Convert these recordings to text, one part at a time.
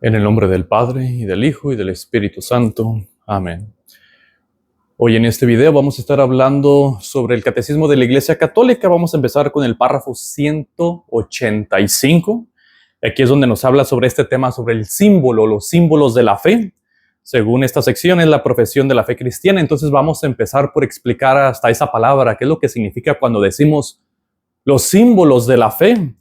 En el nombre del Padre, y del Hijo, y del Espíritu Santo. Amén. Hoy en este video vamos a estar hablando sobre el Catecismo de la Iglesia Católica. Vamos a empezar con el párrafo 185. Aquí es donde nos habla sobre este tema, sobre el símbolo, los símbolos de la fe. Según esta sección es la profesión de la fe cristiana. Entonces vamos a empezar por explicar hasta esa palabra, qué es lo que significa cuando decimos los símbolos de la fe.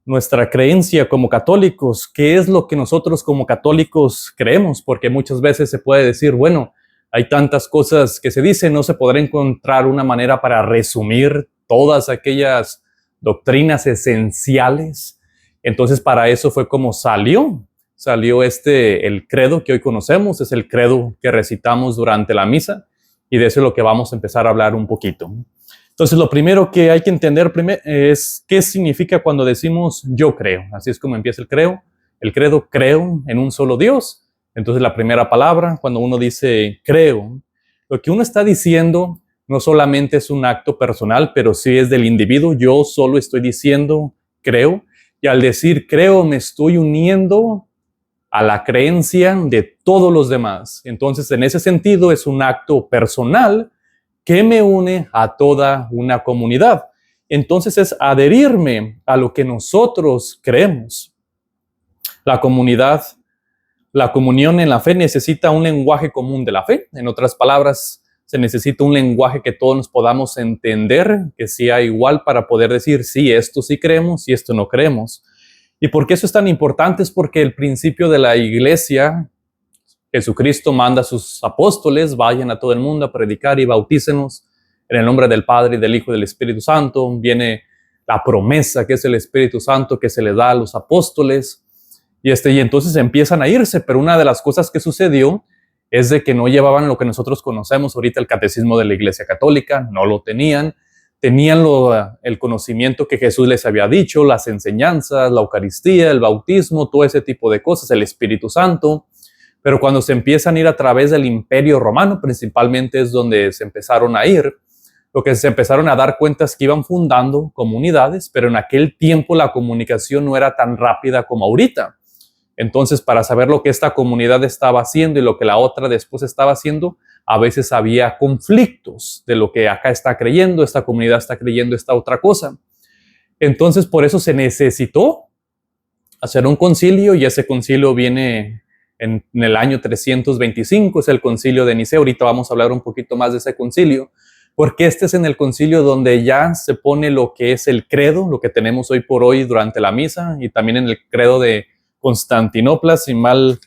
Nuestra creencia como católicos, qué es lo que nosotros como católicos creemos, porque muchas veces se puede decir, bueno, hay tantas cosas que se dicen, no se podrá encontrar una manera para resumir todas aquellas doctrinas esenciales. Entonces para eso fue como salió el credo que hoy conocemos, es el credo que recitamos durante la misa, y de eso es lo que vamos a empezar a hablar un poquito. Entonces, lo primero que hay que entender es qué significa cuando decimos yo creo. Así es como empieza el credo. El credo, creo en un solo Dios. Entonces, la primera palabra, cuando uno dice creo, lo que uno está diciendo no solamente es un acto personal, pero sí es del individuo. Yo solo estoy diciendo creo. Y al decir creo, me estoy uniendo a la creencia de todos los demás. Entonces, en ese sentido, es un acto personal que me une a toda una comunidad. Entonces es adherirme a lo que nosotros creemos. La comunidad, la comunión en la fe necesita un lenguaje común de la fe. En otras palabras, se necesita un lenguaje que todos nos podamos entender, que sea igual para poder decir, sí, esto sí creemos y esto no creemos. ¿Y por qué eso es tan importante? Es porque el principio de la iglesia, Jesucristo manda a sus apóstoles, vayan a todo el mundo a predicar y bautícenos en el nombre del Padre, y del Hijo y del Espíritu Santo. Viene la promesa que es el Espíritu Santo que se le da a los apóstoles. Y entonces empiezan a irse, pero una de las cosas que sucedió es de que no llevaban lo que nosotros conocemos ahorita, el catecismo de la Iglesia Católica, no lo tenían. Tenían el conocimiento que Jesús les había dicho, las enseñanzas, la Eucaristía, el bautismo, todo ese tipo de cosas, el Espíritu Santo. Pero cuando se empiezan a ir a través del Imperio Romano, principalmente es donde se empezaron a ir, lo que se empezaron a dar cuenta es que iban fundando comunidades, pero en aquel tiempo la comunicación no era tan rápida como ahorita. Entonces, para saber lo que esta comunidad estaba haciendo y lo que la otra después estaba haciendo, a veces había conflictos de lo que acá está creyendo, esta comunidad está creyendo esta otra cosa. Entonces, por eso se necesitó hacer un concilio, y ese concilio viene en el año 325, es el concilio de Nicea. Ahorita vamos a hablar un poquito más de ese concilio, porque este es en el concilio donde ya se pone lo que es el credo, lo que tenemos hoy por hoy durante la misa, y también en el credo de Constantinopla, si mal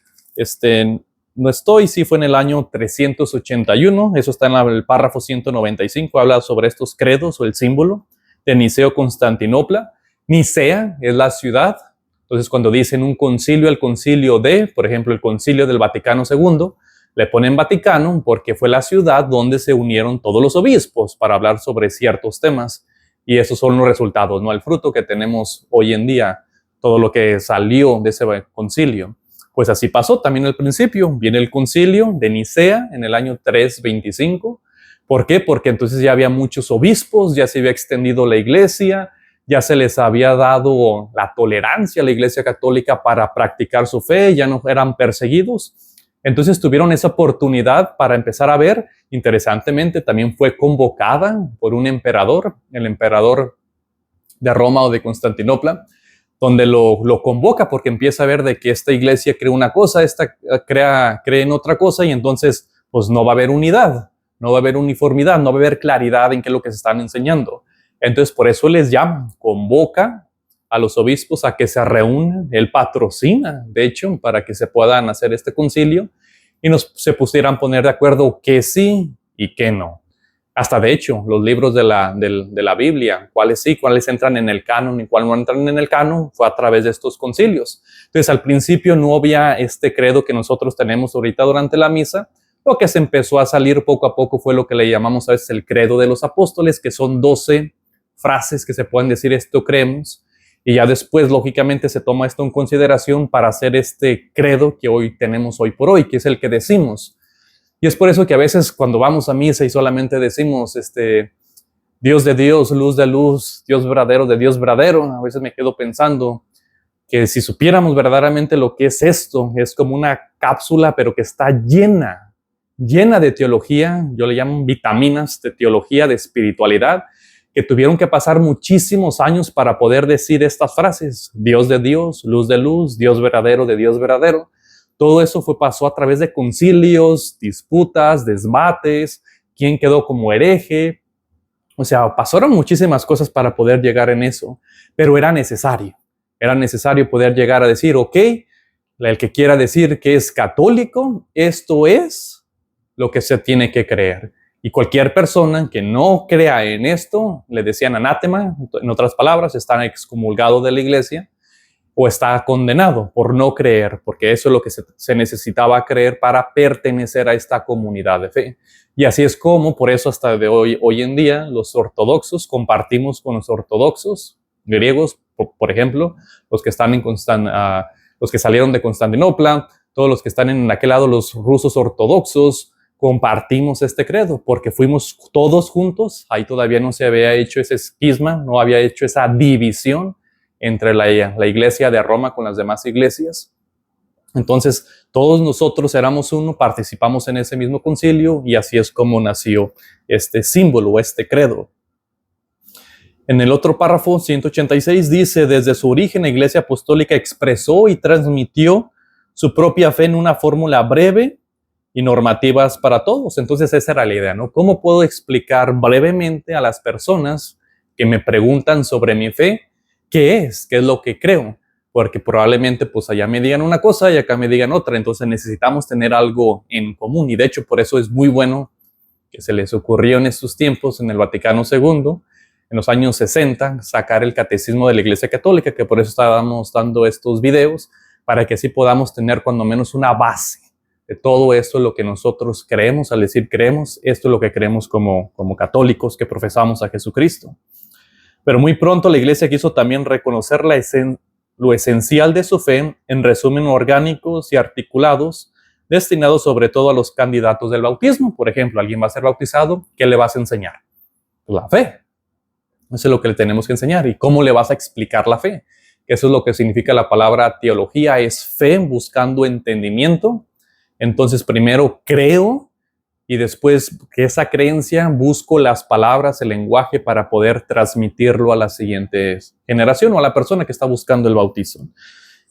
no estoy, sí fue en el año 381, eso está en el párrafo 195, habla sobre estos credos o el símbolo de Niceo Constantinopla. Nicea es la ciudad. Entonces, cuando dicen un concilio, el concilio de, por ejemplo, el concilio del Vaticano II, le ponen Vaticano porque fue la ciudad donde se unieron todos los obispos para hablar sobre ciertos temas. Y esos son los resultados, no el fruto que tenemos hoy en día, todo lo que salió de ese concilio. Pues así pasó también al principio. Viene el concilio de Nicea en el año 325. ¿Por qué? Porque entonces ya había muchos obispos, ya se había extendido la iglesia, ya se les había dado la tolerancia a la Iglesia Católica para practicar su fe, ya no eran perseguidos. Entonces tuvieron esa oportunidad para empezar a ver. Interesantemente, también fue convocada por un emperador, el emperador de Roma o de Constantinopla, donde lo convoca porque empieza a ver de que esta iglesia cree una cosa, esta cree en otra cosa, y entonces pues no va a haber unidad, no va a haber uniformidad, no va a haber claridad en qué es lo que se están enseñando. Entonces, por eso les llama, convoca a los obispos a que se reúnan, él patrocina, de hecho, para que se puedan hacer este concilio y se pusieran a poner de acuerdo qué sí y qué no. Hasta, de hecho, los libros de la Biblia, cuáles sí, cuáles entran en el canon y cuáles no entran en el canon, fue a través de estos concilios. Entonces, al principio no había este credo que nosotros tenemos ahorita durante la misa. Lo que se empezó a salir poco a poco fue lo que le llamamos a veces el credo de los apóstoles, que son 12 frases que se pueden decir esto creemos, y ya después lógicamente se toma esto en consideración para hacer este credo que hoy tenemos hoy por hoy, que es el que decimos. Y es por eso que a veces cuando vamos a misa y solamente decimos Dios de Dios, luz de luz, Dios verdadero de Dios verdadero, a veces me quedo pensando, que si supiéramos verdaderamente lo que es esto, es como una cápsula, pero que está llena de teología. Yo le llamo vitaminas de teología, de espiritualidad, que tuvieron que pasar muchísimos años para poder decir estas frases: Dios de Dios, luz de luz, Dios verdadero de Dios verdadero. Todo eso pasó a través de concilios, disputas, debates, quién quedó como hereje. O sea, pasaron muchísimas cosas para poder llegar en eso, pero era necesario. Era necesario poder llegar a decir, ok, el que quiera decir que es católico, esto es lo que se tiene que creer. Y cualquier persona que no crea en esto, le decían anátema, en otras palabras, está excomulgado de la iglesia o está condenado por no creer, porque eso es lo que se necesitaba creer para pertenecer a esta comunidad de fe. Y así es como, por eso hasta de hoy en día, los ortodoxos compartimos con los ortodoxos griegos, por ejemplo, los que están los que salieron de Constantinopla, todos los que están en aquel lado, los rusos ortodoxos, compartimos este credo, porque fuimos todos juntos. Ahí todavía no se había hecho ese esquisma, no había hecho esa división entre la iglesia de Roma con las demás iglesias. Entonces, todos nosotros éramos uno, participamos en ese mismo concilio, y así es como nació este símbolo, este credo. En el otro párrafo, 186, dice: desde su origen, la Iglesia Apostólica expresó y transmitió su propia fe en una fórmula breve y normativas para todos. Entonces esa era la idea, ¿no? ¿Cómo puedo explicar brevemente a las personas que me preguntan sobre mi fe qué es lo que creo? Porque probablemente pues allá me digan una cosa y acá me digan otra. Entonces necesitamos tener algo en común, y de hecho por eso es muy bueno que se les ocurrió en estos tiempos, en el Vaticano II, en los años 60, sacar el Catecismo de la Iglesia Católica, que por eso estábamos dando estos videos, para que así podamos tener cuando menos una base de todo esto es lo que nosotros creemos. Al decir creemos, esto es lo que creemos como católicos que profesamos a Jesucristo. Pero muy pronto la iglesia quiso también reconocer lo esencial de su fe en resumen orgánicos y articulados, destinados sobre todo a los candidatos del bautismo. Por ejemplo, alguien va a ser bautizado, ¿qué le vas a enseñar? La fe. Eso es lo que le tenemos que enseñar. ¿Y cómo le vas a explicar la fe? Eso es lo que significa la palabra teología, es fe buscando entendimiento. Entonces primero creo, y después que esa creencia busco las palabras, el lenguaje para poder transmitirlo a la siguiente generación o a la persona que está buscando el bautizo.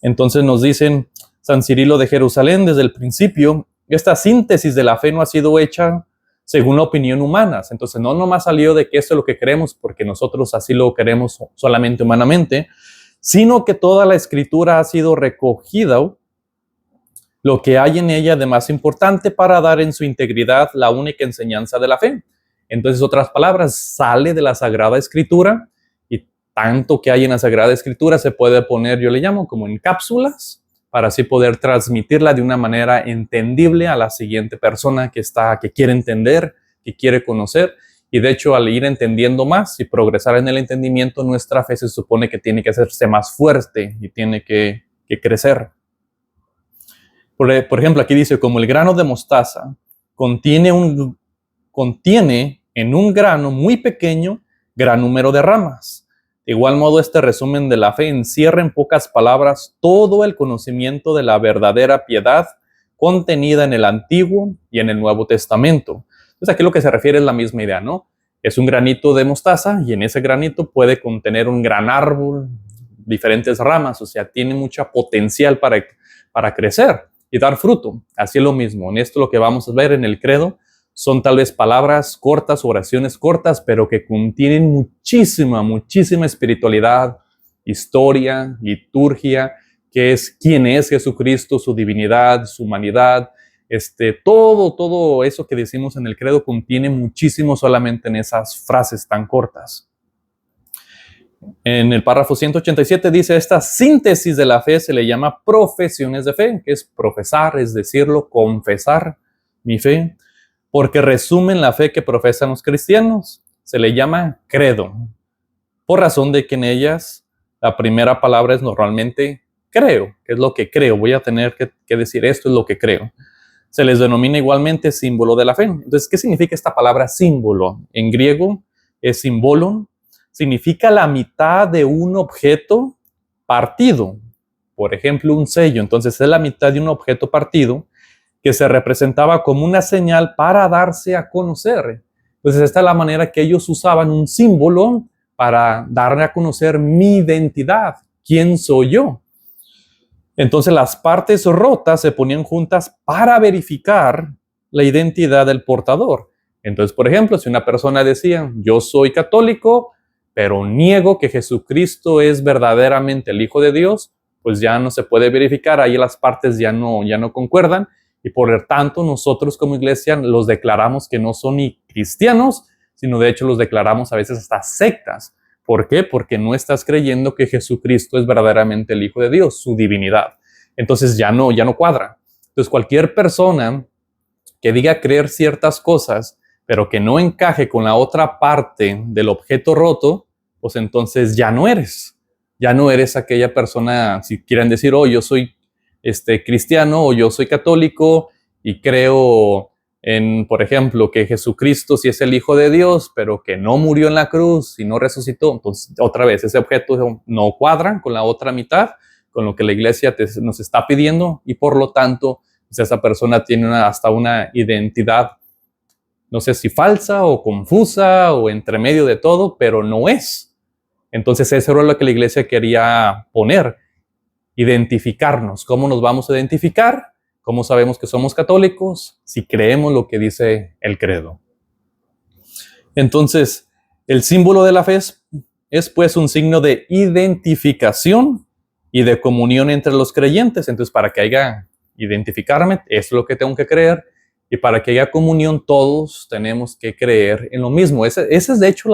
Entonces nos dicen San Cirilo de Jerusalén: desde el principio, esta síntesis de la fe no ha sido hecha según la opinión humana. Entonces no nomás salió de que esto es lo que creemos porque nosotros así lo queremos solamente humanamente, sino que toda la escritura ha sido recogida, lo que hay en ella de más importante para dar en su integridad la única enseñanza de la fe. Entonces, otras palabras, sale de la Sagrada Escritura, y tanto que hay en la Sagrada Escritura se puede poner, yo le llamo como en cápsulas, para así poder transmitirla de una manera entendible a la siguiente persona que quiere entender, que quiere conocer. Y de hecho, al ir entendiendo más y progresar en el entendimiento, nuestra fe se supone que tiene que hacerse más fuerte y tiene que crecer. Por ejemplo, aquí dice: como el grano de mostaza contiene en un grano muy pequeño gran número de ramas. De igual modo, este resumen de la fe encierra en pocas palabras todo el conocimiento de la verdadera piedad contenida en el Antiguo y en el Nuevo Testamento. Entonces aquí lo que se refiere es la misma idea, ¿no? Es un granito de mostaza, y en ese granito puede contener un gran árbol, diferentes ramas, o sea, tiene mucha potencial para crecer y dar fruto. Así es lo mismo. En esto lo que vamos a ver en el credo son tal vez palabras cortas, oraciones cortas, pero que contienen muchísima espiritualidad, historia, liturgia, que es quién es Jesucristo, su divinidad, su humanidad. Todo eso que decimos en el credo contiene muchísimo solamente en esas frases tan cortas. En el párrafo 187 dice: esta síntesis de la fe se le llama profesiones de fe, que es profesar, es decirlo, confesar mi fe, porque resumen la fe que profesan los cristianos. Se le llama credo, por razón de que en ellas la primera palabra es normalmente creo, que es lo que creo. Voy a tener que decir esto es lo que creo. Se les denomina igualmente símbolo de la fe. Entonces, ¿qué significa esta palabra símbolo? En griego es symbolon. Significa la mitad de un objeto partido. por ejemplo, un sello. Entonces es la mitad de un objeto partido que se representaba como una señal para darse a conocer. Entonces esta es la manera que ellos usaban un símbolo para darle a conocer mi identidad, quién soy yo. Entonces las partes rotas se ponían juntas para verificar la identidad del portador. Entonces, por ejemplo, si una persona decía, yo soy católico, pero niego que Jesucristo es verdaderamente el Hijo de Dios, pues ya no se puede verificar, ahí las partes ya no concuerdan, y por lo tanto nosotros como iglesia los declaramos que no son ni cristianos, sino de hecho los declaramos a veces hasta sectas. ¿Por qué? Porque no estás creyendo que Jesucristo es verdaderamente el Hijo de Dios, su divinidad. Entonces ya no cuadra. Entonces cualquier persona que diga creer ciertas cosas, pero que no encaje con la otra parte del objeto roto, pues entonces ya no eres. Ya no eres aquella persona, si quieren decir, oh, yo soy cristiano o yo soy católico y creo en, por ejemplo, que Jesucristo sí es el Hijo de Dios, pero que no murió en la cruz y no resucitó. Entonces, otra vez, ese objeto no cuadra con la otra mitad, con lo que la iglesia nos está pidiendo, y por lo tanto, pues esa persona tiene hasta una identidad, no sé si falsa o confusa o entre medio de todo, pero no es. Entonces, eso era lo que la iglesia quería poner, identificarnos. ¿Cómo nos vamos a identificar? ¿Cómo sabemos que somos católicos? Si creemos lo que dice el credo. Entonces, el símbolo de la fe es pues un signo de identificación y de comunión entre los creyentes. Entonces, para que haya identificarme, es lo que tengo que creer, y para que haya comunión, todos tenemos que creer en lo mismo. Ese es de hecho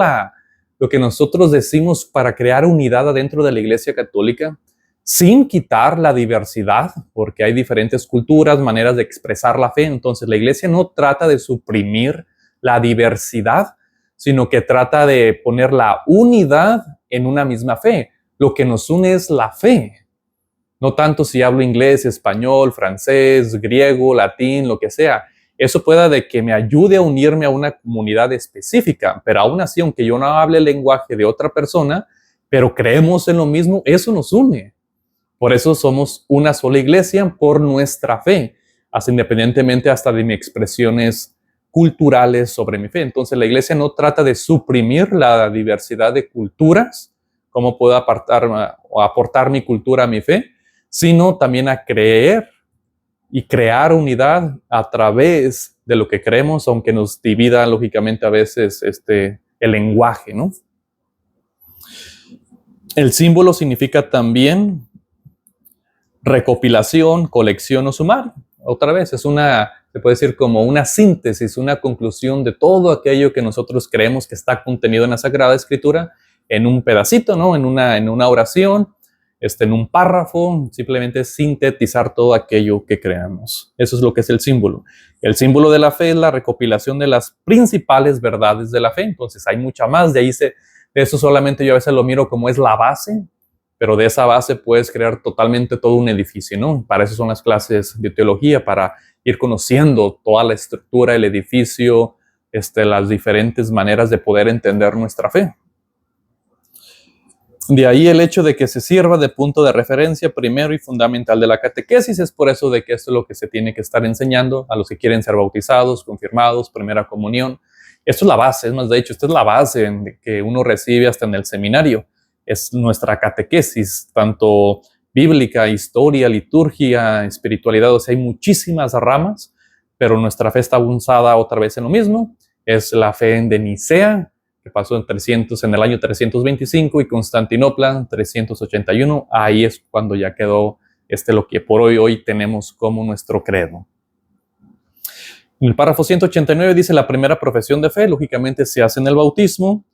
lo que nosotros decimos para crear unidad adentro de la Iglesia Católica, sin quitar la diversidad, porque hay diferentes culturas, maneras de expresar la fe. Entonces, la Iglesia no trata de suprimir la diversidad, sino que trata de poner la unidad en una misma fe. Lo que nos une es la fe. No tanto si hablo inglés, español, francés, griego, latín, lo que sea. Eso pueda de que me ayude a unirme a una comunidad específica, pero aún así, aunque yo no hable el lenguaje de otra persona, pero creemos en lo mismo, eso nos une. Por eso somos una sola iglesia por nuestra fe, hasta independientemente hasta de mis expresiones culturales sobre mi fe. Entonces la iglesia no trata de suprimir la diversidad de culturas, cómo puedo aportar mi cultura a mi fe, sino también a creer y crear unidad a través de lo que creemos, aunque nos divida lógicamente a veces el lenguaje, ¿no? El símbolo significa también recopilación, colección o sumario. Otra vez, se puede decir como una síntesis, una conclusión de todo aquello que nosotros creemos que está contenido en la Sagrada Escritura en un pedacito, ¿no? En una oración, en un párrafo, simplemente sintetizar todo aquello que creamos. Eso es lo que es el símbolo. El símbolo de la fe es la recopilación de las principales verdades de la fe. Entonces hay mucha más, de eso solamente yo a veces lo miro como es la base, pero de esa base puedes crear totalmente todo un edificio, ¿no? Para eso son las clases de teología, para ir conociendo toda la estructura, el edificio, las diferentes maneras de poder entender nuestra fe. De ahí el hecho de que se sirva de punto de referencia primero y fundamental de la catequesis. Es por eso de que esto es lo que se tiene que estar enseñando a los que quieren ser bautizados, confirmados, primera comunión. Esto es la base, es más, de hecho, esta es la base que uno recibe hasta en el seminario. Es nuestra catequesis, tanto bíblica, historia, liturgia, espiritualidad. O sea, hay muchísimas ramas, pero nuestra fe está basada otra vez en lo mismo. Es la fe de Nicea, que pasó en el año 325, y Constantinopla, 381. Ahí es cuando ya quedó lo que por hoy tenemos como nuestro credo. En el párrafo 189 dice: la primera profesión de fe, lógicamente, se hace en el bautismo.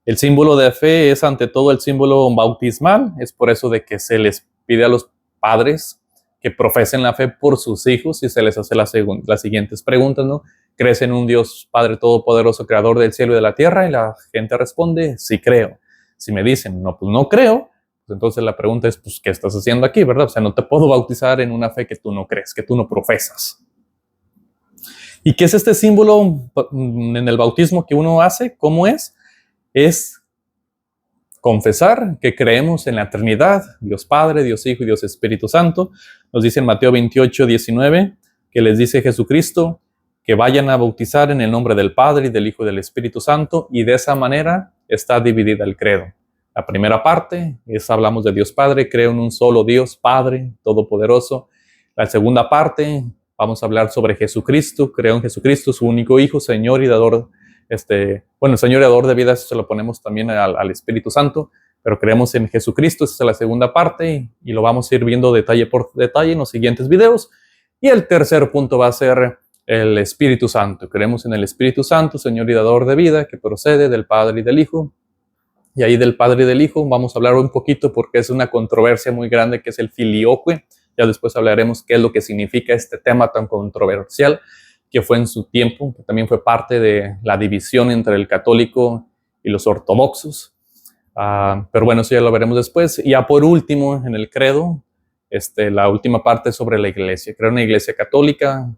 El símbolo de fe es ante todo el símbolo bautismal. Es por eso de que se les pide a los padres que profesen la fe por sus hijos, y se les hace las siguientes preguntas, ¿no? ¿Crees en un Dios Padre Todopoderoso, Creador del cielo y de la tierra? Y la gente responde: sí creo. Si me dicen, no, pues no creo, pues entonces la pregunta es, pues, ¿qué estás haciendo aquí, verdad? O sea, no te puedo bautizar en una fe que tú no crees, que tú no profesas. ¿Y qué es este símbolo en el bautismo que uno hace? ¿Cómo es? Es confesar que creemos en la Trinidad, Dios Padre, Dios Hijo y Dios Espíritu Santo. Nos dice en Mateo 28, 19, que les dice Jesucristo que vayan a bautizar en el nombre del Padre y del Hijo y del Espíritu Santo, y de esa manera está dividida el credo. La primera parte hablamos de Dios Padre, creo en un solo Dios Padre Todopoderoso. La segunda parte vamos a hablar sobre Jesucristo, creo en Jesucristo, su único Hijo, Señor y dador. Señor y dador de vida, eso se lo ponemos también al Espíritu Santo, pero creemos en Jesucristo, esa es la segunda parte, y lo vamos a ir viendo detalle por detalle en los siguientes videos. Y el tercer punto va a ser el Espíritu Santo. Creemos en el Espíritu Santo, Señor y dador de vida, que procede del Padre y del Hijo. Y ahí del Padre y del Hijo vamos a hablar un poquito porque es una controversia muy grande que es el filioque. Ya después hablaremos qué es lo que significa este tema tan controversial que fue en su tiempo, que también fue parte de la división entre el católico y los ortodoxos. Pero bueno, eso ya lo veremos después. Y ya por último, en el credo, la última parte sobre la iglesia. Creo en una iglesia católica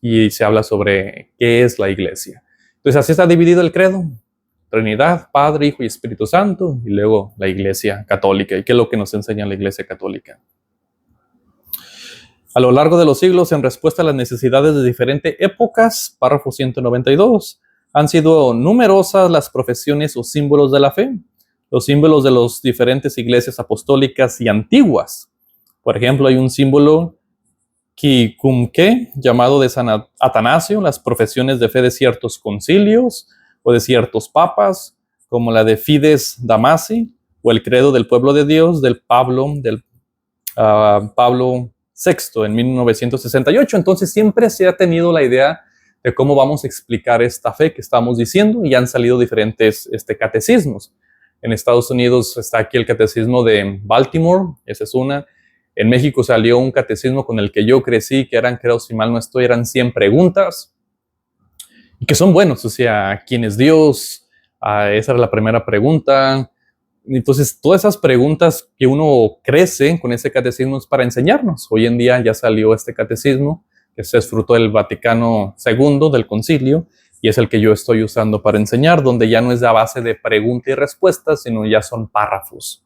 y se habla sobre qué es la iglesia. Entonces así está dividido el credo. Trinidad, Padre, Hijo y Espíritu Santo, y luego la iglesia católica. ¿Y qué es lo que nos enseña la iglesia católica? A lo largo de los siglos, en respuesta a las necesidades de diferentes épocas, párrafo 192, han sido numerosas las profesiones o símbolos de la fe, los símbolos de las diferentes iglesias apostólicas y antiguas. Por ejemplo, hay un símbolo Quincumque, llamado de San Atanasio, las profesiones de fe de ciertos concilios o de ciertos papas, como la de Fides Damasi, o el credo del pueblo de Dios del Pablo VI en 1968. Entonces siempre se ha tenido la idea de cómo vamos a explicar esta fe que estamos diciendo, y han salido diferentes catecismos. En Estados Unidos está aquí el catecismo de Baltimore, esa es una. En México salió un catecismo con el que yo crecí, que eran, creo, si mal no estoy, eran 100 preguntas, y que son buenos. O sea, ¿quién es Dios? Esa era la primera pregunta. Entonces, todas esas preguntas que uno crece con ese catecismo es para enseñarnos. Hoy en día ya salió este catecismo, que es fruto del Vaticano II, del concilio, y es el que yo estoy usando para enseñar, donde ya no es a base de pregunta y respuesta, sino ya son párrafos.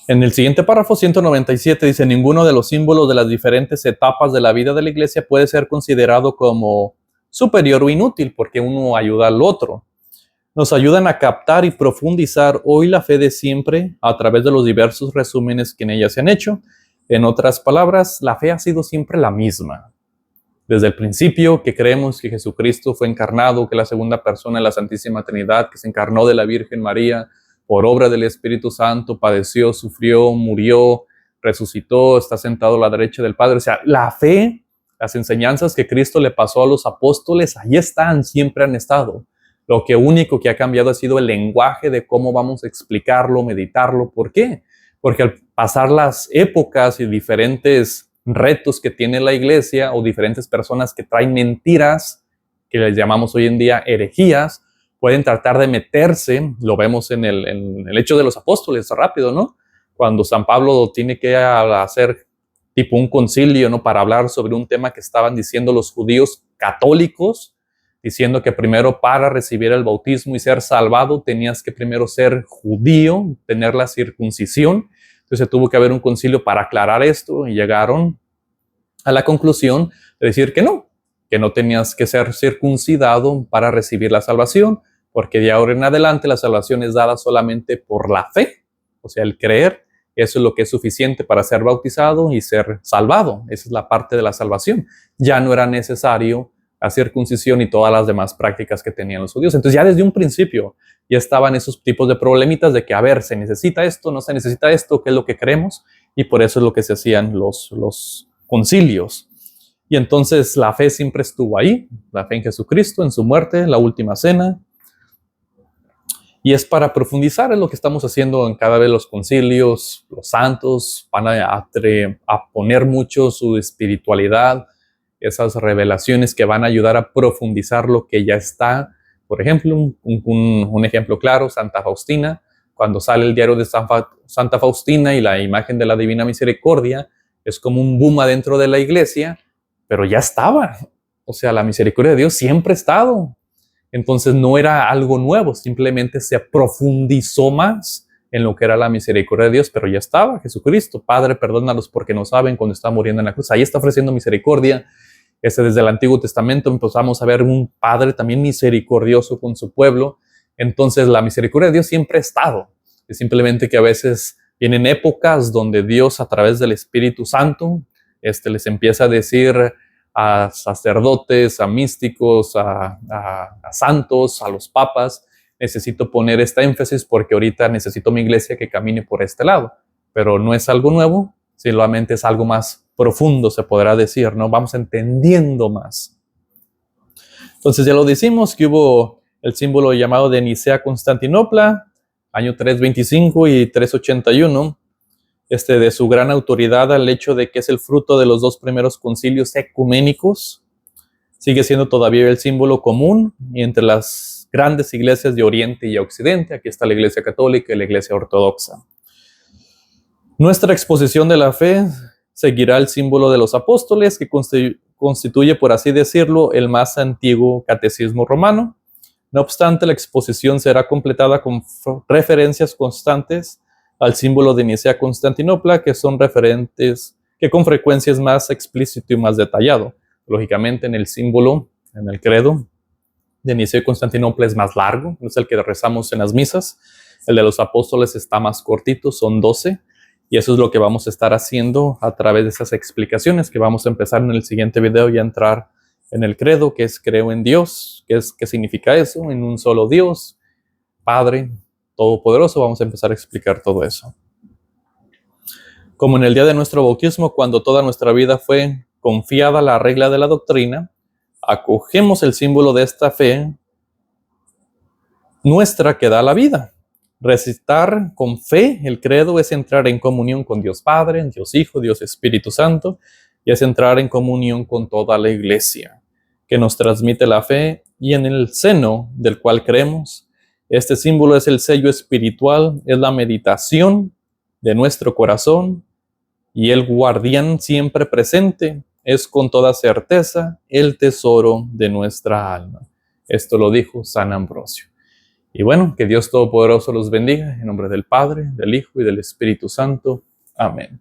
En el siguiente párrafo, 197, dice: ninguno de los símbolos de las diferentes etapas de la vida de la iglesia puede ser considerado como superior o inútil, porque uno ayuda al otro. Nos ayudan a captar y profundizar hoy la fe de siempre a través de los diversos resúmenes que en ella se han hecho. En otras palabras, la fe ha sido siempre la misma. Desde el principio, que creemos que Jesucristo fue encarnado, que la segunda persona de la Santísima Trinidad, que se encarnó de la Virgen María, por obra del Espíritu Santo, padeció, sufrió, murió, resucitó, está sentado a la derecha del Padre. O sea, la fe, las enseñanzas que Cristo le pasó a los apóstoles, ahí están, siempre han estado. Lo que único que ha cambiado ha sido el lenguaje de cómo vamos a explicarlo, meditarlo. ¿Por qué? Porque al pasar las épocas y diferentes retos que tiene la iglesia, o diferentes personas que traen mentiras, que les llamamos hoy en día herejías, pueden tratar de meterse. Lo vemos en el Hecho de los Apóstoles, rápido, ¿no? Cuando San Pablo tiene que hacer tipo un concilio, ¿no? Para hablar sobre un tema que estaban diciendo los judíos católicos, diciendo que primero, para recibir el bautismo y ser salvado, tenías que primero ser judío, tener la circuncisión. Entonces tuvo que haber un concilio para aclarar esto, y llegaron a la conclusión de decir que no tenías que ser circuncidado para recibir la salvación, porque de ahora en adelante la salvación es dada solamente por la fe, o sea, el creer. Eso es lo que es suficiente para ser bautizado y ser salvado. Esa es la parte de la salvación. Ya no era necesario la circuncisión y todas las demás prácticas que tenían los judíos. Entonces ya desde un principio ya estaban esos tipos de problemitas de que, a ver, ¿se necesita esto? ¿No se necesita esto? ¿Qué es lo que creemos? Y por eso es lo que se hacían los concilios. Y entonces la fe siempre estuvo ahí, la fe en Jesucristo, en su muerte, la última cena. Y es para profundizar en lo que estamos haciendo en cada vez los concilios. Los santos van a poner mucho su espiritualidad, esas revelaciones que van a ayudar a profundizar lo que ya está. Por ejemplo, un ejemplo claro, Santa Faustina. Cuando sale el diario de Santa Faustina y la imagen de la Divina Misericordia, es como un boom adentro de la iglesia, pero ya estaba. O sea, la misericordia de Dios siempre ha estado. Entonces no era algo nuevo, simplemente se profundizó más en lo que era la misericordia de Dios, pero ya estaba Jesucristo. Padre, perdónalos porque no saben cuando está muriendo en la cruz. Ahí está ofreciendo misericordia. Desde el Antiguo Testamento empezamos a ver un Padre también misericordioso con su pueblo. Entonces la misericordia de Dios siempre ha estado. Es simplemente que a veces vienen épocas donde Dios a través del Espíritu Santo les empieza a decir a sacerdotes, a místicos, a santos, a los papas, necesito poner este énfasis porque ahorita necesito mi iglesia que camine por este lado. Pero no es algo nuevo, solamente es algo más profundo, se podrá decir, ¿no? Vamos entendiendo más. Entonces ya lo decimos que hubo el símbolo llamado de Nicea-Constantinopla, año 325 y 381, de su gran autoridad al hecho de que es el fruto de los dos primeros concilios ecuménicos. Sigue siendo todavía el símbolo común y entre las grandes iglesias de Oriente y Occidente. Aquí está la Iglesia Católica y la Iglesia Ortodoxa. Nuestra exposición de la fe seguirá el símbolo de los apóstoles, que constituye, por así decirlo, el más antiguo catecismo romano. No obstante, la exposición será completada con referencias constantes al símbolo de Nicea-Constantinopla, que son referentes que con frecuencia es más explícito y más detallado. Lógicamente, en el símbolo, en el credo de Nicea-Constantinopla es más largo, es el que rezamos en las misas. El de los apóstoles está más cortito, son 12. Y eso es lo que vamos a estar haciendo a través de esas explicaciones que vamos a empezar en el siguiente video y a entrar en el credo, que es creo en Dios. ¿Qué significa eso? En un solo Dios, Padre Todopoderoso. Vamos a empezar a explicar todo eso. Como en el día de nuestro bautismo, cuando toda nuestra vida fue confiada a la regla de la doctrina, acogemos el símbolo de esta fe nuestra que da la vida. Recitar con fe el credo es entrar en comunión con Dios Padre, Dios Hijo, Dios Espíritu Santo, y es entrar en comunión con toda la iglesia, que nos transmite la fe y en el seno del cual creemos. Este símbolo es el sello espiritual, es la meditación de nuestro corazón y el guardián siempre presente es con toda certeza el tesoro de nuestra alma. Esto lo dijo San Ambrosio. Y bueno, que Dios Todopoderoso los bendiga, en nombre del Padre, del Hijo y del Espíritu Santo. Amén.